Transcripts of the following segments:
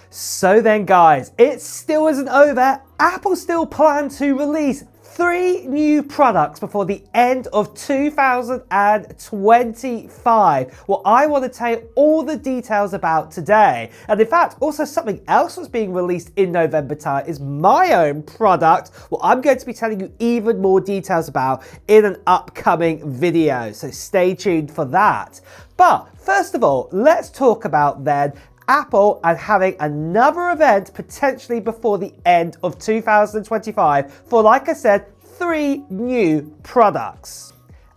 So then guys, it still isn't over. Apple still plan to release 3 new products before the end of 2025. What I want to tell you all the details about today. And in fact, also something else that's being released in November time is my own product, what I'm going to be telling you even more details about in an upcoming video. So stay tuned for that. But first of all, let's talk about then Apple and having another event potentially before the end of 2025 for, like I said, 3 new products.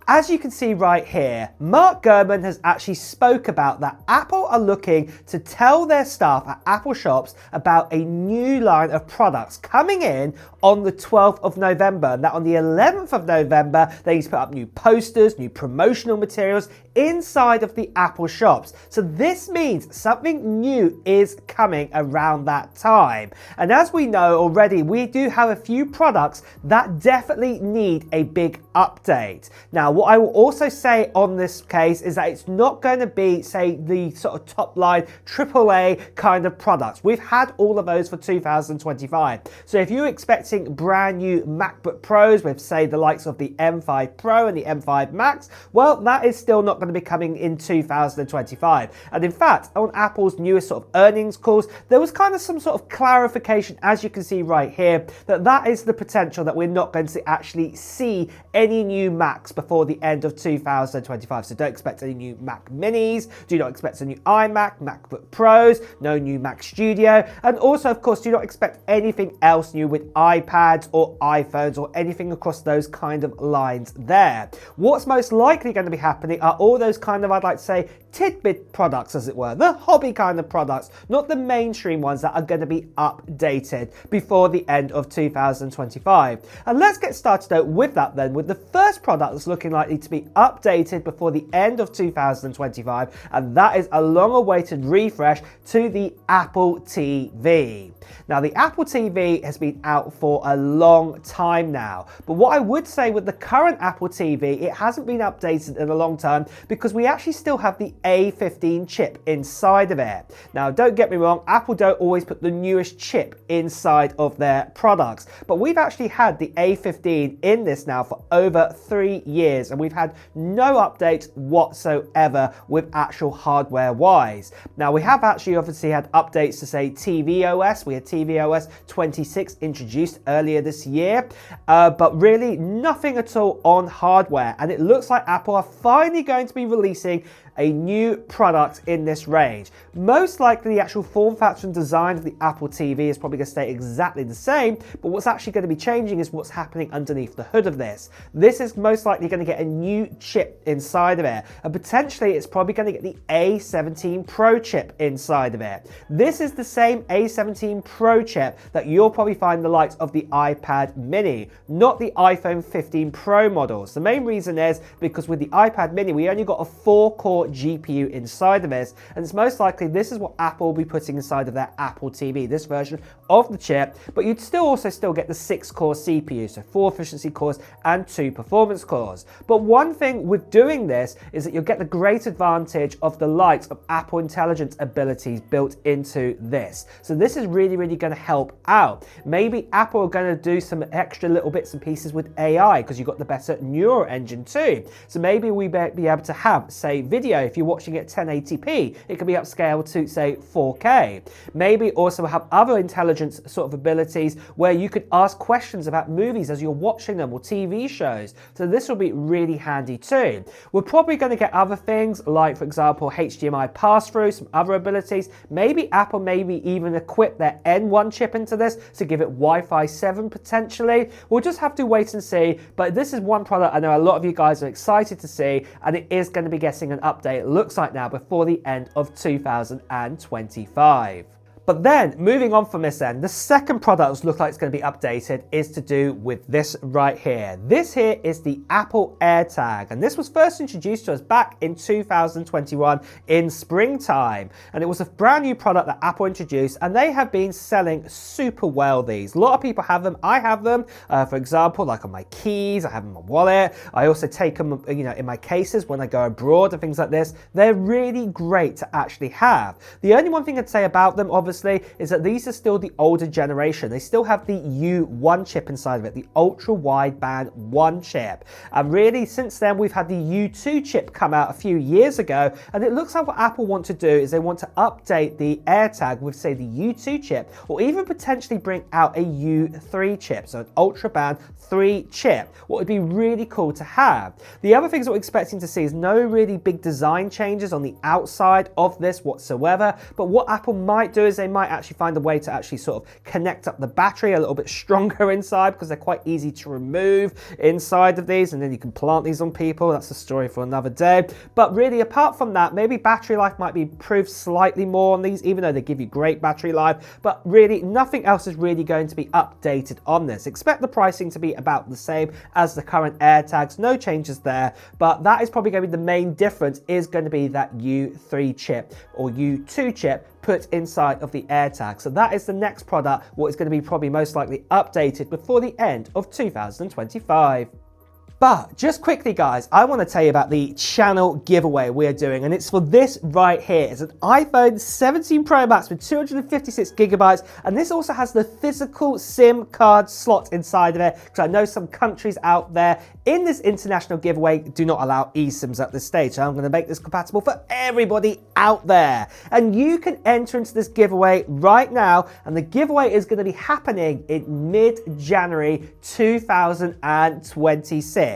As you can see right here, Mark Gurman has actually spoke about that Apple are looking to tell their staff at Apple shops about a new line of products coming in on the 12th of November. And that on the 11th of November, they need to put up new posters, new promotional materials inside of the Apple shops. So this means something new is coming around that time. And as we know already, we do have a few products that definitely need a big update. Now, what I will also say on this case is that it's not going to be, say, the sort of top line AAA kind of products. We've had all of those for 2025. So if you're expecting brand new MacBook Pros with, say, the likes of the M5 Pro and the M5 Max, well, that is still not going to be coming in 2025. And in fact, on Apple's newest sort of earnings calls, there was kind of some sort of clarification, as you can see right here, that that is the potential that we're not going to actually see any new Macs before the end of 2025. So don't expect any new Mac Minis, do not expect a new iMac, MacBook Pros, no new Mac Studio, and also, of course, do not expect anything else new with iPads or iPhones or anything across those kind of lines there. What's most likely going to be happening are all those kind of, I'd like to say, tidbit products, as it were, the hobby kind of products, not the mainstream ones that are going to be updated before the end of 2025. And let's get started though with that then, with the first product that's looking likely to be updated before the end of 2025, and that is a long-awaited refresh to the Apple TV. Now, the Apple TV has been out for a long time now, but what I would say with the current Apple TV, it hasn't been updated in a long time because we actually still have the A15 chip inside of it. Now, don't get me wrong, Apple don't always put the newest chip inside of their products, but we've actually had the A15 in this now for over 3 years, and we've had no updates whatsoever with actual hardware wise. Now, we have actually obviously had updates to, say, tvOS. We had tvOS 26 introduced earlier this year, but really nothing at all on hardware. And it looks like Apple are finally going to be releasing a new product in this range. Most likely the actual form factor and design of the Apple TV is probably going to stay exactly the same, but what's actually going to be changing is what's happening underneath the hood of this. This is most likely going to get a new chip inside of it, and potentially it's probably going to get the A17 Pro chip inside of it. This is the same A17 Pro chip that you'll probably find the likes of the iPad mini, not the iPhone 15 Pro models. The main reason is because with the iPad mini, we only got a 4-core GPU inside of this, and it's most likely this is what Apple will be putting inside of their Apple TV, this version of the chip, but you'd still get the 6-core CPU, so 4 efficiency cores and 2 performance cores. But one thing with doing this is that you'll get the great advantage of the likes of Apple Intelligence abilities built into this. So this is really going to help out. Maybe Apple are going to do some extra little bits and pieces with AI because you've got the better neural engine too. So maybe we be able to have, say, video, if you're watching it 1080p, it can be upscaled to, say, 4K. Maybe also have other intelligence sort of abilities where you could ask questions about movies as you're watching them or TV shows. So this will be really handy too. We're probably going to get other things like, for example, HDMI pass-through, some other abilities. Maybe Apple maybe even equip their N1 chip into this to give it Wi-Fi 7 potentially. We'll just have to wait and see, but this is one product I know a lot of you guys are excited to see, and it is going to be getting an update, it looks like now, before the end of 2025. But then, moving on from this end, the second product that looks like it's going to be updated is to do with this right here. This here is the Apple AirTag, and this was first introduced to us back in 2021 in springtime. And it was a brand new product that Apple introduced, and they have been selling super well, these. A lot of people have them. I have them, for example, like on my keys, I have them in my wallet. I also take them, in my cases when I go abroad and things like this. They're really great to actually have. The only one thing I'd say about them, obviously, obviously, is that these are still the older generation. They still have the U1 chip inside of it, the ultra wideband 1 chip. And really, since then, we've had the U2 chip come out a few years ago, and it looks like what Apple want to do is they want to update the AirTag with, say, the U2 chip, or even potentially bring out a U3 chip, so an ultra band 3 chip. What would be really cool to have. The other things that we're expecting to see is no really big design changes on the outside of this whatsoever, but what Apple might do is they might actually find a way to actually sort of connect up the battery a little bit stronger inside, because they're quite easy to remove inside of these, and then you can plant these on people. That's a story for another day. But really, apart from that, maybe battery life might be improved slightly more on these, even though they give you great battery life, but really nothing else is really going to be updated on this. Expect the pricing to be about the same as the current AirTags, no changes there, but that is probably going to be the main difference, is going to be that U3 chip or U2 chip put inside of the AirTag. So that is the next product, what is going to be probably most likely updated before the end of 2025. But just quickly, guys, I want to tell you about the channel giveaway we're doing, and it's for this right here. It's an iPhone 17 Pro Max with 256 gigabytes, and this also has the physical SIM card slot inside of it, because I know some countries out there in this international giveaway do not allow eSIMs at this stage. So I'm going to make this compatible for everybody out there. And you can enter into this giveaway right now, and the giveaway is going to be happening in mid-January 2026.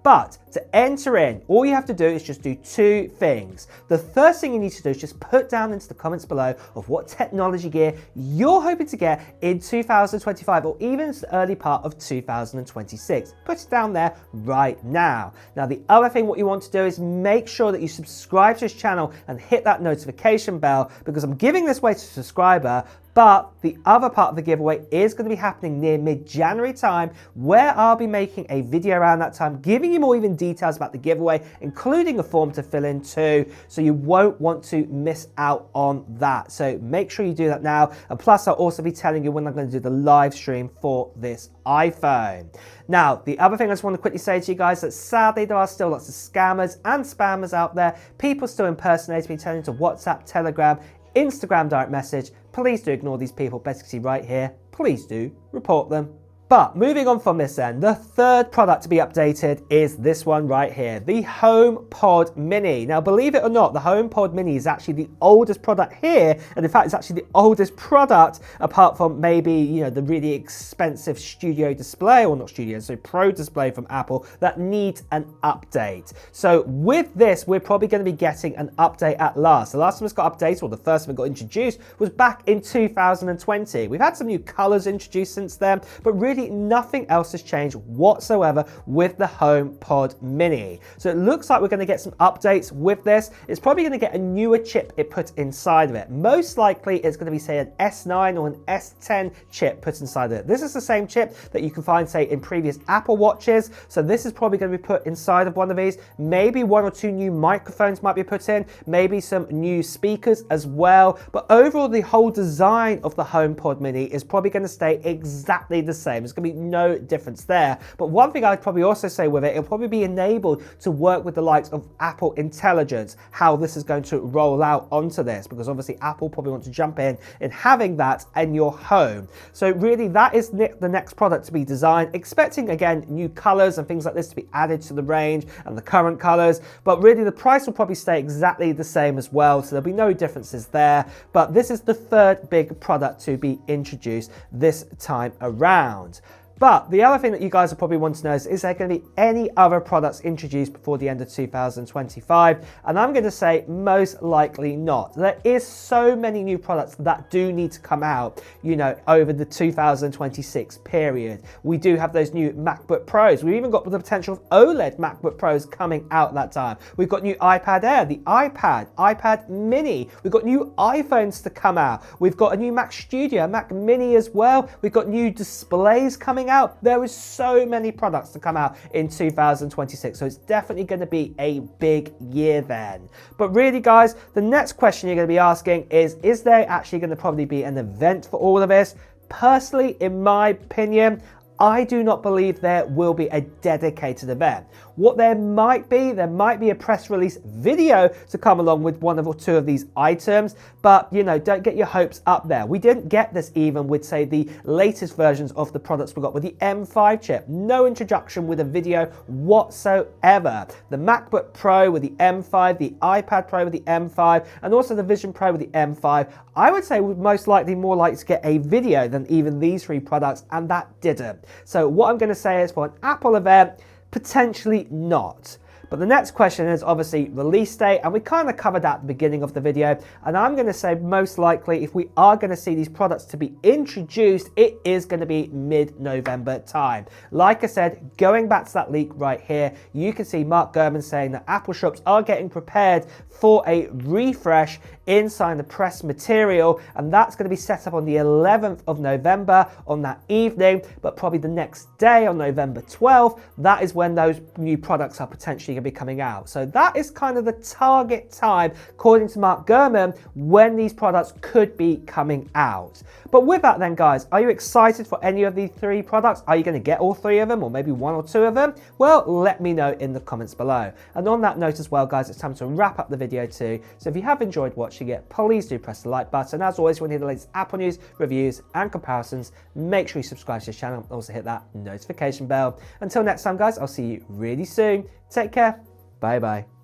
But to enter in, all you have to do is just do two things. The first thing you need to do is just put down into the comments below of what technology gear you're hoping to get in 2025, or even the early part of 2026. Put it down there right now. Now, the other thing what you want to do is make sure that you subscribe to this channel and hit that notification bell, because I'm giving this away to a subscriber. But the other part of the giveaway is going to be happening near mid-January time, where I'll be making a video around that time, giving you more even details about the giveaway, including a form to fill in too, so you won't want to miss out on that. So make sure you do that now. And plus, I'll also be telling you when I'm going to do the live stream for this iPhone. Now, the other thing I just want to quickly say to you guys, that sadly there are still lots of scammers and spammers out there. People still impersonating me, turning to WhatsApp, Telegram, Instagram direct message. Please do ignore these people, basically right here. Please do report them. But moving on from this end, the third product to be updated is this one right here, the HomePod Mini. Now, believe it or not, the HomePod Mini is actually the oldest product here, and in fact, it's actually the oldest product apart from maybe, you know, the really expensive Studio display, or not Studio, so Pro display from Apple that needs an update. So with this, we're probably going to be getting an update at last. The last time it's got updated, or the first time it got introduced, was back in 2020. We've had some new colors introduced since then, but really nothing else has changed whatsoever with the HomePod Mini. So it looks like we're going to get some updates with this. It's probably going to get a newer chip it put inside of it. Most likely it's going to be, say, an S9 or an S10 chip put inside of it. This is the same chip that you can find, say, in previous Apple Watches. So this is probably going to be put inside of one of these. Maybe one or two new microphones might be put in, maybe some new speakers as well. But overall, the whole design of the HomePod Mini is probably going to stay exactly the same. There's going to be no difference there. But one thing I'd probably also say with it, it'll probably be enabled to work with the likes of Apple Intelligence, how this is going to roll out onto this, because obviously Apple probably want to jump in having that in your home. So really, that is the next product to be designed, expecting again new colors and things like this to be added to the range and the current colors. But really, the price will probably stay exactly the same as well, so there'll be no differences there. But this is the third big product to be introduced this time around. But the other thing that you guys will probably want to know is there going to be any other products introduced before the end of 2025? And I'm going to say most likely not. There is so many new products that do need to come out, you know, over the 2026 period. We do have those new MacBook Pros. We've even got the potential of OLED MacBook Pros coming out that time. We've got new iPad Air, the iPad Mini. We've got new iPhones to come out. We've got a new Mac Studio, Mac Mini as well. We've got new displays coming out. There is so many products to come out in 2026, so it's definitely going to be a big year then. But really, guys, the next question you're going to be asking is there actually going to probably be an event for all of this? Personally, in my opinion, I do not believe there will be a dedicated event. What there might be a press release video to come along with one or two of these items, but you know, don't get your hopes up there. We didn't get this even with, say, the latest versions of the products we got with the M5 chip. No introduction with a video whatsoever. The MacBook Pro with the M5, the iPad Pro with the M5, and also the Vision Pro with the M5, I would say would most likely more likely to get a video than even these three products, and that didn't. So what I'm going to say is, for an Apple event, potentially not. But the next question is obviously release date, and we kind of covered that at the beginning of the video, and I'm going to say most likely if we are going to see these products to be introduced, it is going to be mid-November time. Like I said, going back to that leak right here, you can see Mark Gurman saying that Apple shops are getting prepared for a refresh inside the press material, and that's going to be set up on the 11th of November on that evening, but probably the next day on November 12th, that is when those new products are potentially going to be coming out. So that is kind of the target time, according to Mark Gurman, when these products could be coming out. But with that then, guys, are you excited for any of these three products? Are you going to get all three of them, or maybe one or two of them? Well, let me know in the comments below. And on that note as well, guys, it's time to wrap up the video too. So if you have enjoyed watching it, please do press the like button. As always, when you hear the latest Apple news, reviews, and comparisons, make sure you subscribe to this channel and also hit that notification bell. Until next time, guys, I'll see you really soon. Take care. Bye-bye.